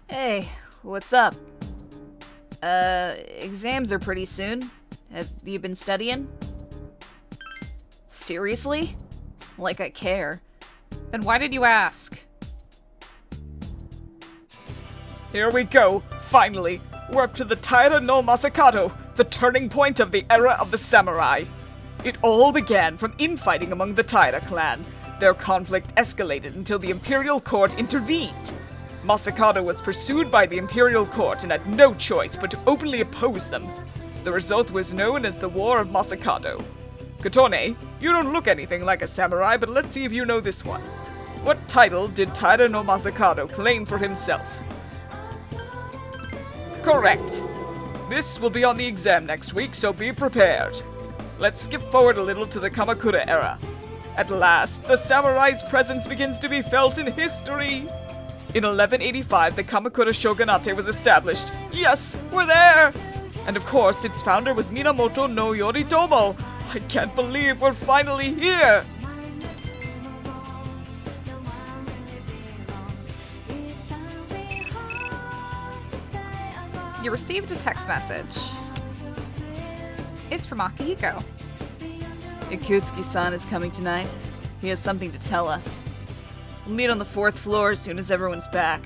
Hey, what's up? Exams are pretty soon. Have you been studying? Seriously? Like I care. Then why did you ask? Here we go, finally. We're up to the Taira no Masakado, the turning point of the era of the samurai. It all began from infighting among the Taira clan. Their conflict escalated until the Imperial Court intervened. Masakado was pursued by the Imperial Court and had no choice but to openly oppose them. The result was known as the War of Masakado. Kotone, you don't look anything like a samurai, but let's see if you know this one. What title did Taira no Masakado claim for himself? Correct. This will be on the exam next week, so be prepared. Let's skip forward a little to the Kamakura era. At last, the samurai's presence begins to be felt in history. In 1185, the Kamakura shogunate was established. Yes, we're there! And of course, its founder was Minamoto no Yoritomo. I can't believe we're finally here! You received a text message. It's from Akihiko. Ikutsuki-san is coming tonight. He has something to tell us. We'll meet on the 4th floor as soon as everyone's back.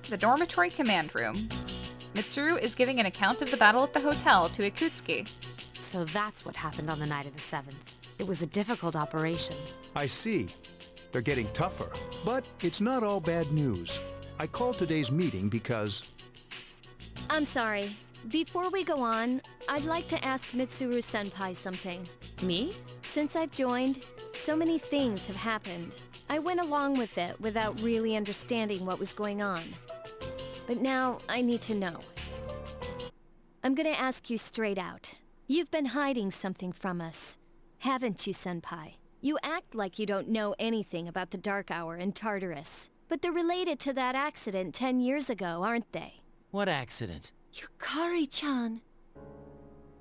The dormitory command room. Mitsuru is giving an account of the battle at the hotel to Ikutsuki. So that's what happened on the night of the 7th. It was a difficult operation. I see. They're getting tougher. But it's not all bad news. I called today's meeting because... I'm sorry. Before we go on, I'd like to ask Mitsuru-senpai something. Me? Since I've joined, so many things have happened. I went along with it without really understanding what was going on. But now, I need to know. I'm gonna ask you straight out. You've been hiding something from us, haven't you, senpai? You act like you don't know anything about the Dark Hour in Tartarus. But they're related to that accident 10 years ago, aren't they? What accident? Yukari-chan.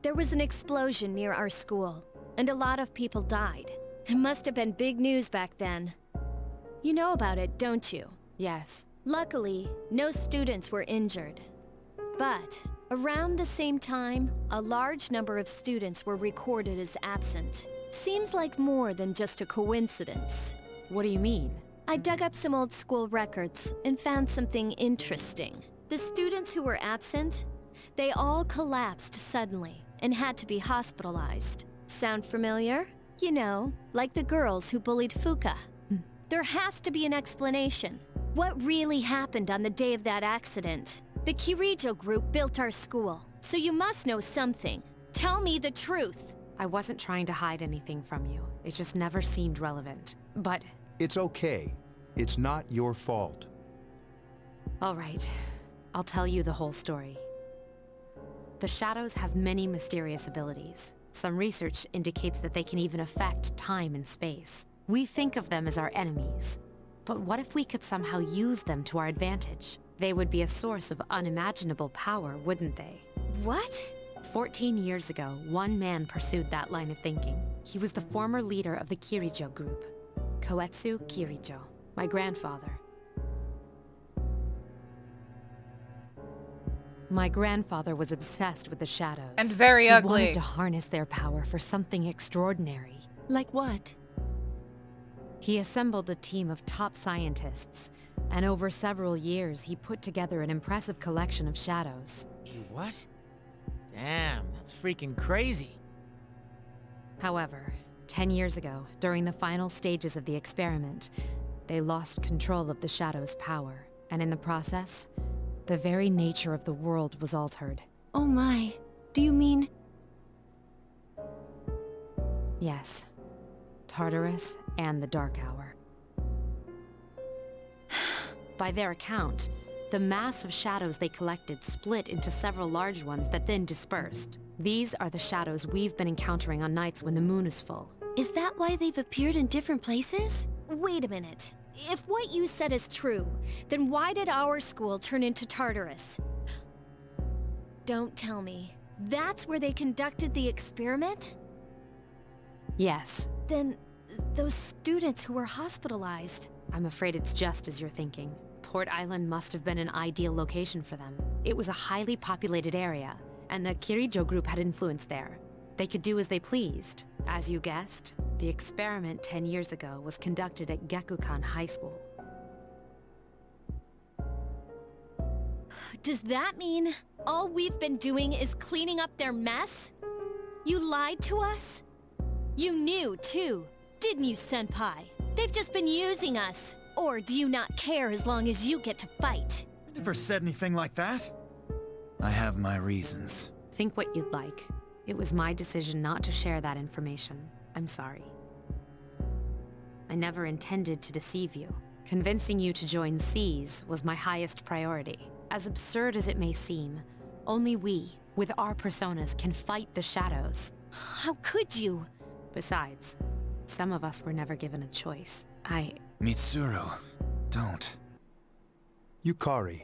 There was an explosion near our school, and a lot of people died. It must have been big news back then. You know about it, don't you? Yes. Luckily, no students were injured. But, around the same time, a large number of students were recorded as absent. Seems like more than just a coincidence. What do you mean? I dug up some old school records and found something interesting. The students who were absent, they all collapsed suddenly and had to be hospitalized. Sound familiar? You know, like the girls who bullied Fuka. There has to be an explanation. What really happened on the day of that accident? The Kirijo group built our school, so you must know something. Tell me the truth. I wasn't trying to hide anything from you. It just never seemed relevant. But... It's okay. It's not your fault. all right. I'll tell you the whole story. The shadows have many mysterious abilities. Some research indicates that they can even affect time and space. We think of them as our enemies. But what if we could somehow use them to our advantage? They would be a source of unimaginable power, wouldn't they? What? 14 years ago, one man pursued that line of thinking. He was the former leader of the Kirijo group, Koetsu Kirijo, my grandfather. My grandfather was obsessed with the shadows. And very he ugly. He wanted to harness their power for something extraordinary. Like what? He assembled a team of top scientists, and over several years, he put together an impressive collection of shadows. What? Damn, that's freaking crazy. However, 10 years ago, during the final stages of the experiment, they lost control of the Shadow's power, and in the process, the very nature of the world was altered. Oh my. Do you mean... Yes. Tartarus and the Dark Hour. By their account, the mass of shadows they collected split into several large ones that then dispersed. These are the shadows we've been encountering on nights when the moon is full. Is that why they've appeared in different places? Wait a minute. If what you said is true, then why did our school turn into Tartarus? Don't tell me. That's where they conducted the experiment? Yes. Then, those students who were hospitalized... I'm afraid it's just as you're thinking. Port Island must have been an ideal location for them. It was a highly populated area, and the Kirijo group had influence there. They could do as they pleased. As you guessed, the experiment 10 years ago was conducted at Gekukan High School. Does that mean all we've been doing is cleaning up their mess? You lied to us? You knew, too, didn't you, Senpai? They've just been using us. Or do you not care as long as you get to fight? I never said anything like that. I have my reasons. Think what you'd like. It was my decision not to share that information. I'm sorry. I never intended to deceive you. Convincing you to join C's was my highest priority. As absurd as it may seem, only we, with our personas, can fight the shadows. How could you? Besides, some of us were never given a choice. Mitsuru, don't. Yukari,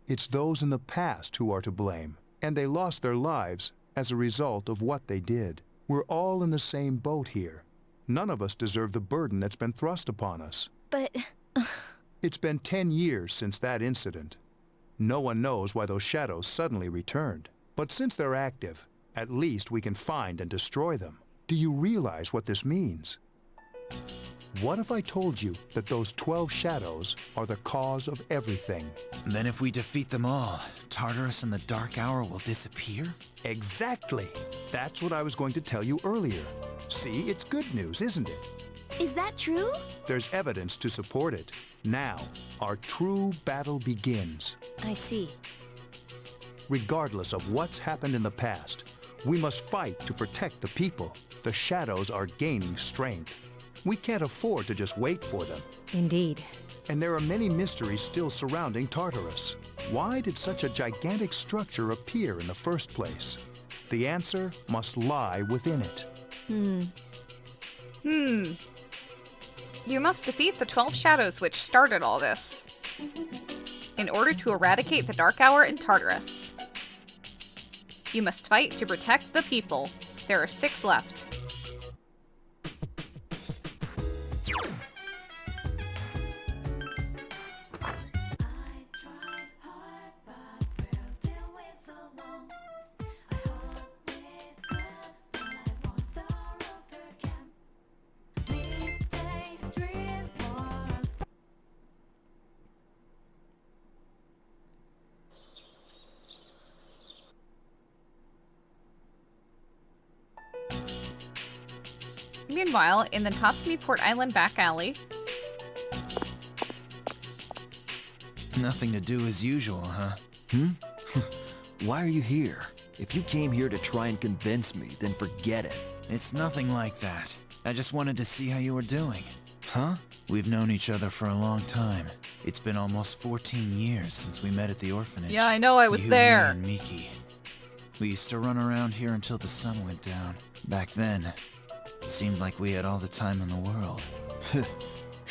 it's those in the past who are to blame, and they lost their lives as a result of what they did. We're all in the same boat here. None of us deserve the burden that's been thrust upon us. But... It's been 10 years since that incident. No one knows why those shadows suddenly returned. But since they're active, at least we can find and destroy them. Do you realize what this means? What if I told you that those 12 shadows are the cause of everything? Then if we defeat them all, Tartarus and the Dark Hour will disappear? Exactly! That's what I was going to tell you earlier. See, it's good news, isn't it? Is that true? There's evidence to support it. Now, our true battle begins. I see. Regardless of what's happened in the past, we must fight to protect the people. The shadows are gaining strength. We can't afford to just wait for them. Indeed. And there are many mysteries still surrounding Tartarus. Why did such a gigantic structure appear in the first place? The answer must lie within it. You must defeat the 12 shadows which started all this, in order to eradicate the Dark Hour in Tartarus. You must fight to protect the people. There are 6 left. Meanwhile, in the Tatsumi Port Island back alley... Nothing to do as usual, huh? Why are you here? If you came here to try and convince me, then forget it. It's nothing like that. I just wanted to see how you were doing. Huh? We've known each other for a long time. It's been almost 14 years since we met at the orphanage. Yeah, I know, I was You, there. Me, and Miki. We used to run around here until the sun went down. Back then, it seemed like we had all the time in the world.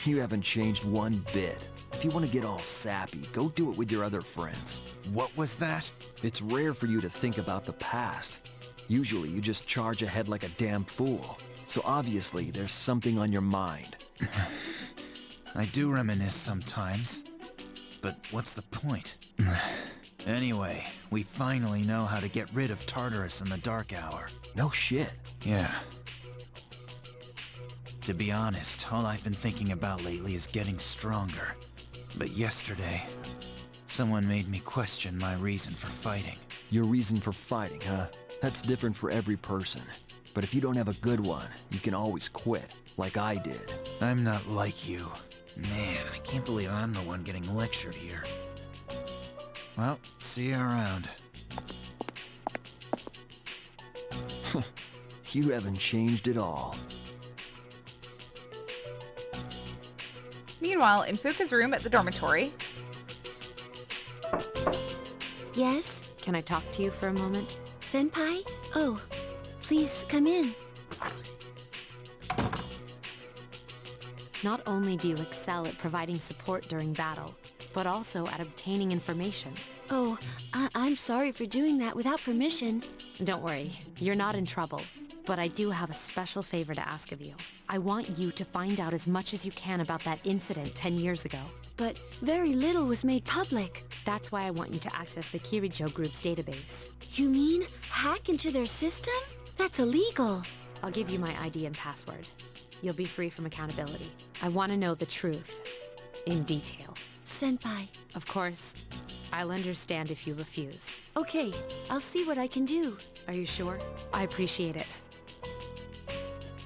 You haven't changed one bit. If you want to get all sappy, go do it with your other friends. What was that? It's rare for you to think about the past. Usually you just charge ahead like a damn fool. So obviously there's something on your mind. I do reminisce sometimes. But what's the point? Anyway, we finally know how to get rid of Tartarus and the Dark Hour. No shit. Yeah. To be honest, all I've been thinking about lately is getting stronger. But yesterday, someone made me question my reason for fighting. Your reason for fighting, huh? That's different for every person. But if you don't have a good one, you can always quit, like I did. I'm not like you. Man, I can't believe I'm the one getting lectured here. Well, see you around. You haven't changed at all. Meanwhile, in Fuka's room at the dormitory. Yes? Can I talk to you for a moment? Senpai? Oh, please come in. Not only do you excel at providing support during battle, but also at obtaining information. Oh, I'm sorry for doing that without permission. Don't worry, you're not in trouble. But I do have a special favor to ask of you. I want you to find out as much as you can about that incident 10 years ago. But very little was made public. That's why I want you to access the Kirijo Group's database. You mean hack into their system? That's illegal. I'll give you my ID and password. You'll be free from accountability. I want to know the truth, in detail. Senpai. Of course, I'll understand if you refuse. Okay, I'll see what I can do. Are you sure? I appreciate it.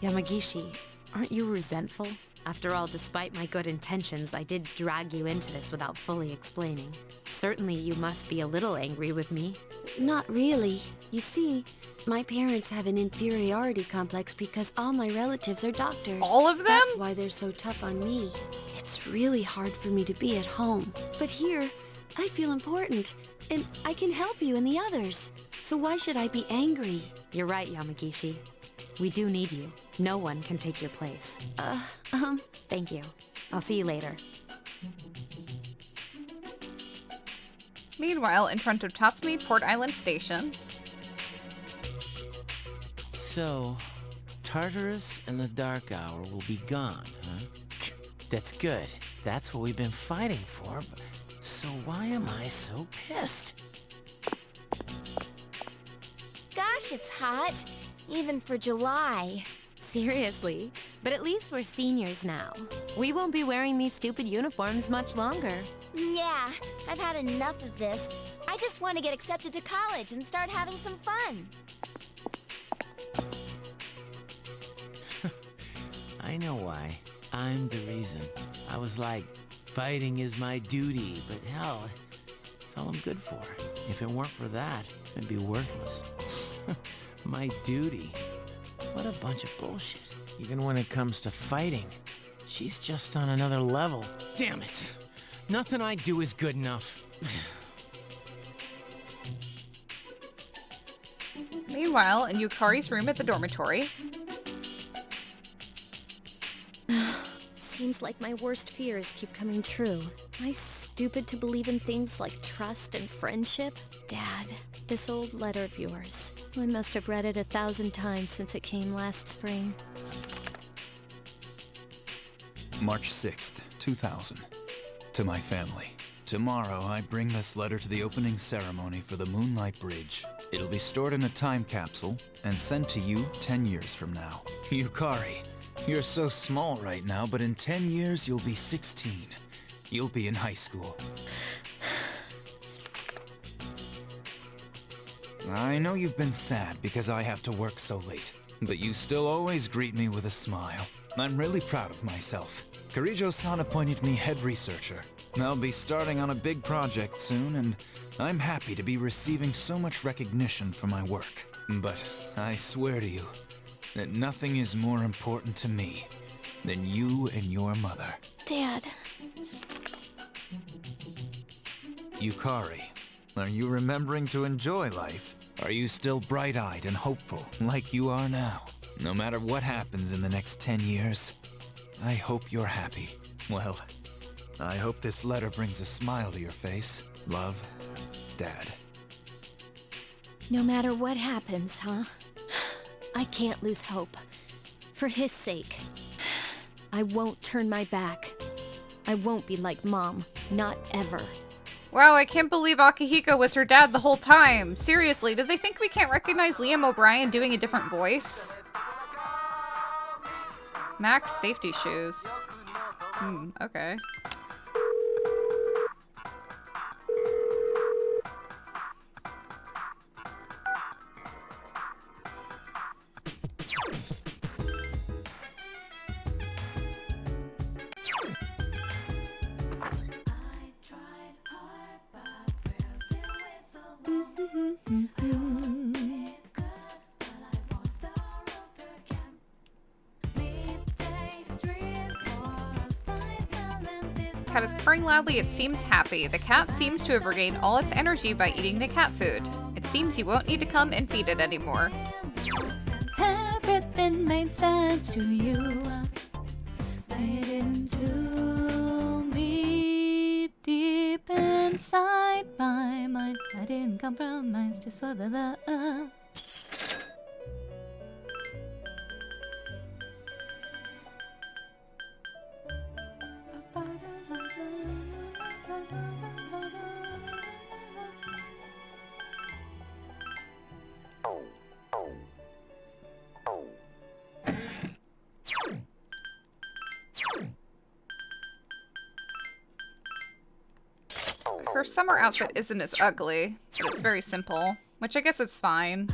Yamagishi, aren't you resentful? After all, despite my good intentions, I did drag you into this without fully explaining. Certainly you must be a little angry with me. Not really. You see, my parents have an inferiority complex because all my relatives are doctors. All of them? That's why they're so tough on me. It's really hard for me to be at home. But here, I feel important, and I can help you and the others. So why should I be angry? You're right, Yamagishi. We do need you. No one can take your place. Thank you. I'll see you later. Meanwhile, in front of Tatsumi Port Island Station. So, Tartarus and the Dark Hour will be gone, huh? That's good. That's what we've been fighting for. So why am I so pissed? Gosh, it's hot. Even for July. Seriously, but at least we're seniors now. We won't be wearing these stupid uniforms much longer. Yeah, I've had enough of this. I just want to get accepted to college and start having some fun. I know why. I'm the reason. I was like, fighting is my duty, but hell, it's all I'm good for. If it weren't for that, it'd be worthless. My duty? What a bunch of bullshit. Even when it comes to fighting, she's just on another level. Damn it! Nothing I do is good enough. Meanwhile, in Yukari's room at the dormitory. Seems like my worst fears keep coming true. Am I stupid to believe in things like trust and friendship? Dad, this old letter of yours. I must have read it 1,000 times since it came last spring. March 6th, 2000. To my family. Tomorrow, I bring this letter to the opening ceremony for the Moonlight Bridge. It'll be stored in a time capsule and sent to you 10 years from now. Yukari, you're so small right now, but in 10 years, you'll be 16. You'll be in high school. I know you've been sad because I have to work so late, but you still always greet me with a smile. I'm really proud of myself. Kirijo-san appointed me head researcher. I'll be starting on a big project soon, and I'm happy to be receiving so much recognition for my work. But I swear to you that nothing is more important to me than you and your mother. Dad. Yukari, are you remembering to enjoy life? Are you still bright-eyed and hopeful like you are now? No matter what happens in the next 10 years, I hope you're happy. Well, I hope this letter brings a smile to your face. Love, Dad. No matter what happens, huh? I can't lose hope. For his sake. I won't turn my back. I won't be like Mom. Not ever. Wow, I can't believe Akihiko was her dad the whole time. Seriously, did they think we can't recognize Liam O'Brien doing a different voice? Max safety shoes. Okay. cat is purring loudly. It seems happy. The cat seems to have regained all its energy by eating the cat food. It seems you won't need to come and feed it anymore. Everything made sense to you. Made into me deep inside my mind. I didn't compromise just for the love. Her summer outfit isn't as ugly, but it's very simple, which I guess it's fine.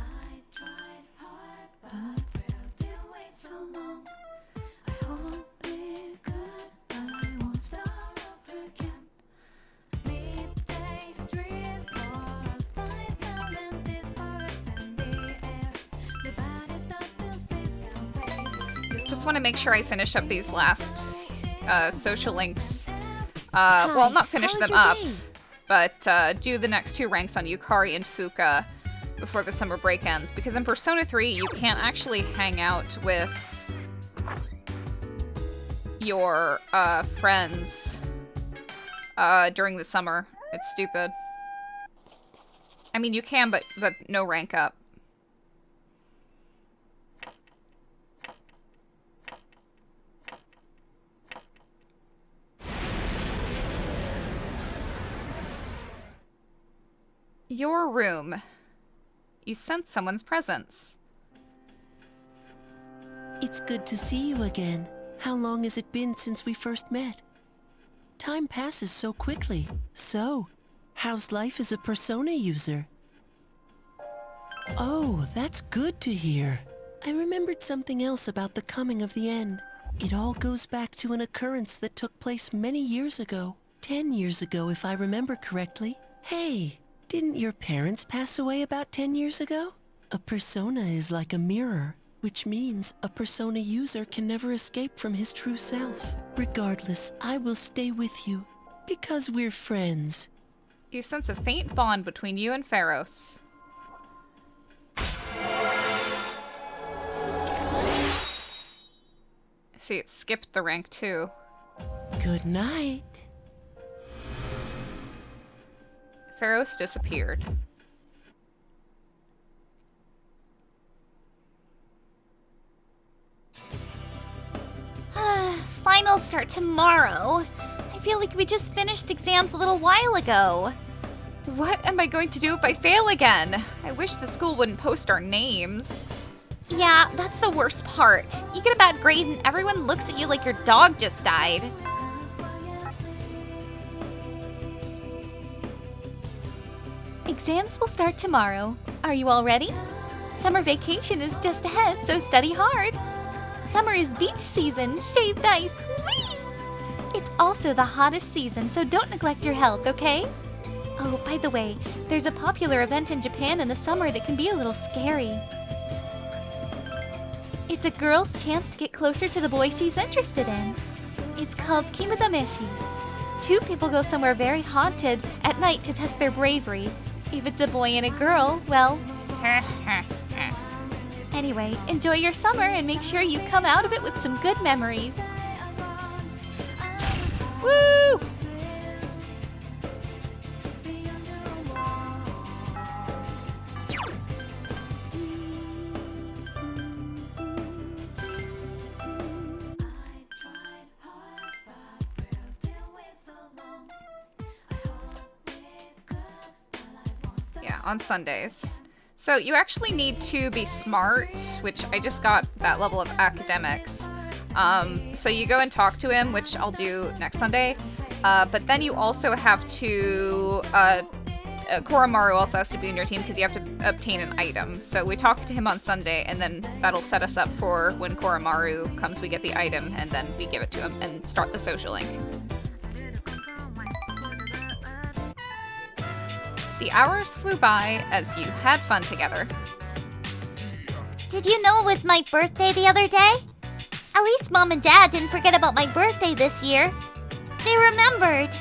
Just want to make sure I finish up these last social links. Well, not finish them up, but do the next 2 ranks on Yukari and Fuka before the summer break ends. Because in Persona 3, you can't actually hang out with your friends during the summer. It's stupid. I mean, you can, but no rank up. Your room. You sense someone's presence. It's good to see you again. How long has it been since we first met? Time passes so quickly. So, how's life as a Persona user? Oh, that's good to hear. I remembered something else about the coming of the end. It all goes back to an occurrence that took place many years ago. 10 years ago, if I remember correctly. Hey! Didn't your parents pass away about 10 years ago? A persona is like a mirror, which means a persona user can never escape from his true self. Regardless, I will stay with you, because we're friends. You sense a faint bond between you and Pharos. See, it skipped the rank too. Good night. Pharos disappeared. Finals start tomorrow. I feel like we just finished exams a little while ago. What am I going to do if I fail again? I wish the school wouldn't post our names. Yeah, that's the worst part. You get a bad grade and everyone looks at you like your dog just died. Exams will start tomorrow. Are you all ready? Summer vacation is just ahead, so study hard. Summer is beach season. Shave nice. Whee! It's also the hottest season, so don't neglect your health, okay? Oh, by the way, there's a popular event in Japan in the summer that can be a little scary. It's a girl's chance to get closer to the boy she's interested in. It's called Kimudameshi. 2 people go somewhere very haunted at night to test their bravery. If it's a boy and a girl, well... Anyway, enjoy your summer and make sure you come out of it with some good memories. Woo! Yeah, on Sundays. So you actually need to be smart, which I just got that level of academics. So you go and talk to him, which I'll do next Sunday. But then you also have to, Koromaru also has to be in your team because you have to obtain an item. So we talk to him on Sunday, and then that'll set us up for when Koromaru comes, we get the item, and then we give it to him and start the social link. The hours flew by as you had fun together. Did you know it was my birthday the other day? At least Mom and Dad didn't forget about my birthday this year. They remembered!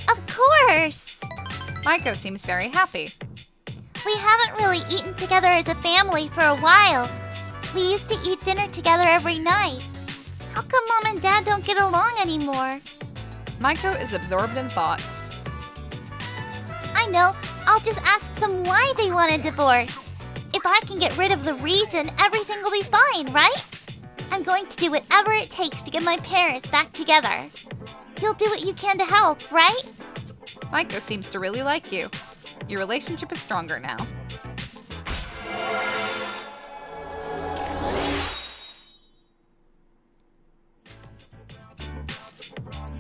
Of course! Maiko seems very happy. We haven't really eaten together as a family for a while. We used to eat dinner together every night. How come Mom and Dad don't get along anymore? Maiko is absorbed in thought. I know. I'll just ask them why they want a divorce. If I can get rid of the reason, everything will be fine, right? I'm going to do whatever it takes to get my parents back together. You'll do what you can to help, right? Maiko seems to really like you. Your relationship is stronger now.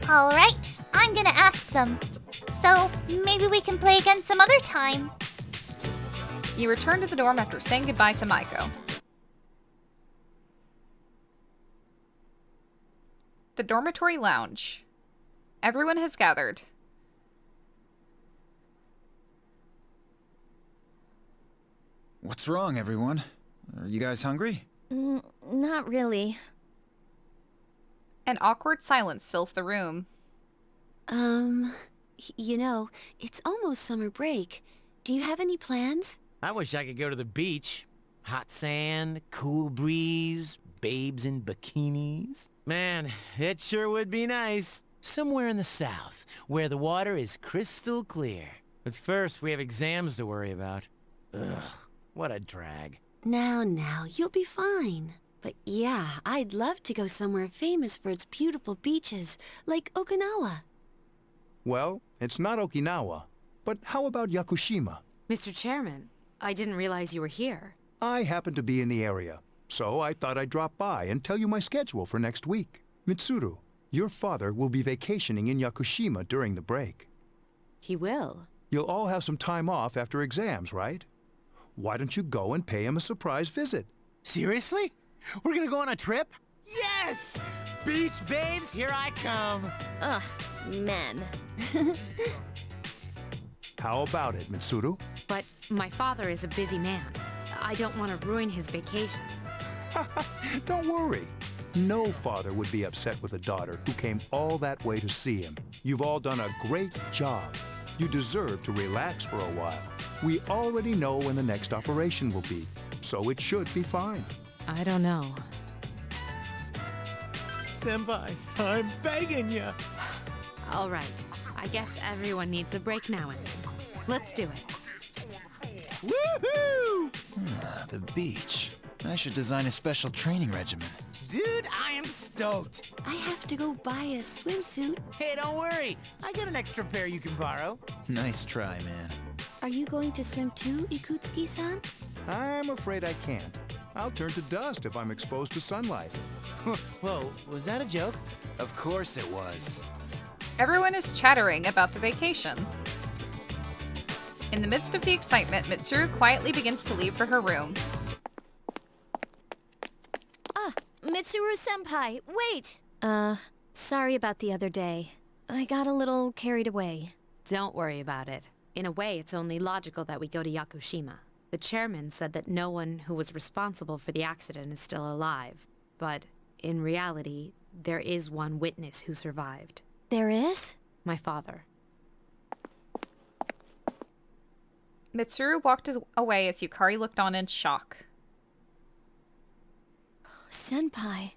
Alright, I'm gonna ask them. So, maybe we can play again some other time. You return to the dorm after saying goodbye to Maiko. The dormitory lounge. Everyone has gathered. What's wrong, everyone? Are you guys hungry? Not really. An awkward silence fills the room. You know, it's almost summer break. Do you have any plans? I wish I could go to the beach. Hot sand, cool breeze, babes in bikinis. Man, it sure would be nice. Somewhere in the south, where the water is crystal clear. But first, we have exams to worry about. Ugh, what a drag. Now, you'll be fine. But yeah, I'd love to go somewhere famous for its beautiful beaches, like Okinawa. Well, it's not Okinawa. But how about Yakushima? Mr. Chairman, I didn't realize you were here. I happen to be in the area, so I thought I'd drop by and tell you my schedule for next week. Mitsuru, your father will be vacationing in Yakushima during the break. He will? You'll all have some time off after exams, right? Why don't you go and pay him a surprise visit? Seriously? We're gonna go on a trip? Yes! Beach babes, here I come! Ugh, men. How about it, Mitsuru? But my father is a busy man. I don't want to ruin his vacation. Don't worry. No father would be upset with a daughter who came all that way to see him. You've all done a great job. You deserve to relax for a while. We already know when the next operation will be, so it should be fine. I don't know. Senpai, I'm begging ya. All right. I guess everyone needs a break now and then. Let's do it. Woohoo! The beach. I should design a special training regimen. Dude, I am stoked. I have to go buy a swimsuit. Hey, don't worry. I got an extra pair you can borrow. Nice try, man. Are you going to swim too, Ikutsuki-san? I'm afraid I can't. I'll turn to dust if I'm exposed to sunlight. Whoa, was that a joke? Of course it was. Everyone is chattering about the vacation. In the midst of the excitement, Mitsuru quietly begins to leave for her room. Mitsuru-senpai, wait! Sorry about the other day. I got a little carried away. Don't worry about it. In a way, it's only logical that we go to Yakushima. The chairman said that no one who was responsible for the accident is still alive. But, in reality, there is one witness who survived. There is? My father. Mitsuru walked away as Yukari looked on in shock. Senpai.